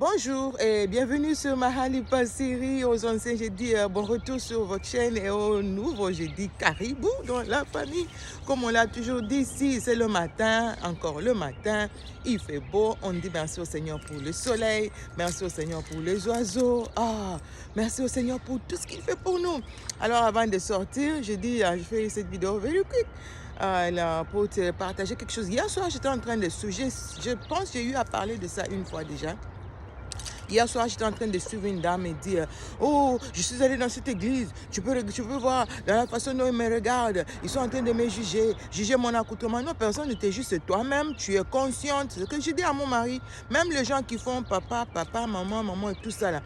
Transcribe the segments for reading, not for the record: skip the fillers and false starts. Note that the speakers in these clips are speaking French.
Bonjour et bienvenue sur Mahalipa série. Aux anciens, j'ai dit bon retour sur votre chaîne et aux nouveaux, j'ai dit caribou dans la famille. Comme on l'a toujours dit, ici c'est le matin, encore le matin, il fait beau. On dit merci au Seigneur pour le soleil, merci au Seigneur pour les oiseaux. Merci au Seigneur pour tout ce qu'il fait pour nous. Alors avant de sortir, j'ai dit, je fais cette vidéo very quick. Pour te partager quelque chose. Hier soir, j'étais en train de suivre, je pense que j'ai eu à parler de ça une fois déjà. Hier soir, j'étais en train de suivre une dame et dire « Oh, je suis allée dans cette église. Tu peux voir dans la façon dont ils me regardent. Ils sont en train de me juger mon accoutrement. » Non, personne ne te juge, c'est toi-même. Tu es consciente. C'est ce que je dis à mon mari. Même les gens qui font papa, maman et tout ça là.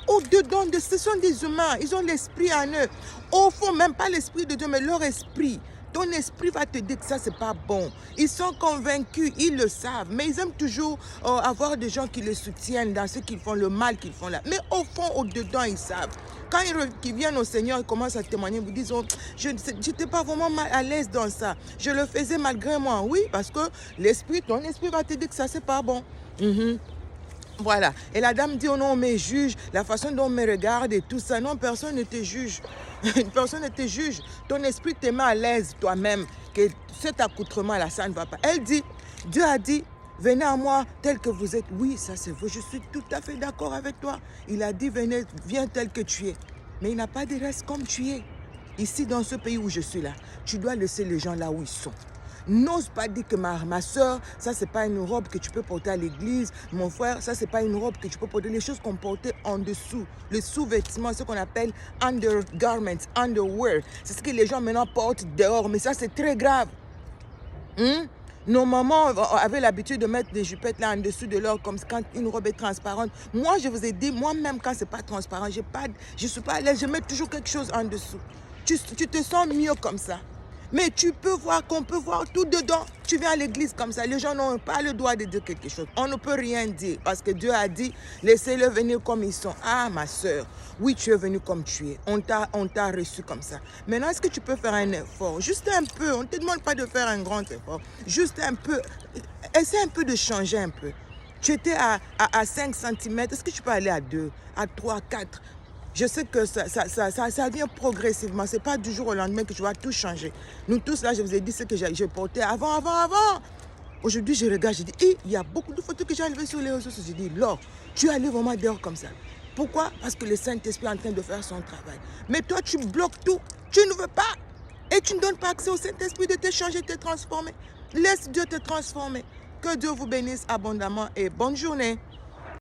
Au-dedans, ce sont des humains. Ils ont l'esprit en eux. Au fond, même pas l'esprit de Dieu, mais leur esprit. Ton esprit va te dire que ça, c'est pas bon. Ils sont convaincus, ils le savent. Mais ils aiment toujours avoir des gens qui les soutiennent dans ce qu'ils font, le mal qu'ils font là. Mais au fond, au-dedans, ils savent. Quand ils viennent au Seigneur, ils commencent à témoigner, ils vous disent, oh, je n'étais pas vraiment mal à l'aise dans ça. Je le faisais malgré moi. Oui, parce que ton esprit va te dire que ça, c'est pas bon. Voilà. Et la dame dit, oh non, on me juge, la façon dont on me regarde et tout ça. Non, personne ne te juge. Personne ne te juge. Ton esprit te met à l'aise toi-même que cet accoutrement-là, ça ne va pas. Elle dit, Dieu a dit, venez à moi tel que vous êtes. Oui, ça c'est vrai, je suis tout à fait d'accord avec toi. Il a dit, venez, viens tel que tu es. Mais il n'a pas de reste comme tu es. Ici, dans ce pays où je suis là, tu dois laisser les gens là où ils sont. N'ose pas dire que ma soeur, ça c'est pas une robe que tu peux porter à l'église. Mon frère, ça c'est pas une robe que tu peux porter. Les choses qu'on portait en dessous, les sous-vêtements, ce qu'on appelle undergarments, underwear. C'est ce que les gens maintenant portent dehors, mais ça c'est très grave. Nos mamans avaient l'habitude de mettre des jupettes là en dessous de leur, comme quand une robe est transparente. Moi, je vous ai dit, moi-même, quand c'est pas transparent, je suis pas à l'aise, je mets toujours quelque chose en dessous. Tu te sens mieux comme ça. Mais tu peux voir qu'on peut voir tout dedans. Tu viens à l'église comme ça, les gens n'ont pas le droit de dire quelque chose. On ne peut rien dire parce que Dieu a dit, laissez-le venir comme ils sont. Ah, ma soeur, oui, tu es venu comme tu es. On t'a reçu comme ça. Maintenant, est-ce que tu peux faire un effort? Juste un peu. On ne te demande pas de faire un grand effort. Juste un peu. Essaie un peu de changer un peu. Tu étais à 5 cm. Est-ce que tu peux aller à 2, à 3, 4? Je sais que ça vient progressivement. Ce n'est pas du jour au lendemain que tu vas tout changer. Nous tous, là, je vous ai dit ce que je portais avant. Aujourd'hui, je regarde, je dis, il y a beaucoup de photos que j'ai enlevées sur les réseaux sociaux. Je dis, Laure, tu es allé vraiment dehors comme ça. Pourquoi? Parce que le Saint-Esprit est en train de faire son travail. Mais toi, tu bloques tout. Tu ne veux pas. Et tu ne donnes pas accès au Saint-Esprit de te changer, de te transformer. Laisse Dieu te transformer. Que Dieu vous bénisse abondamment et bonne journée.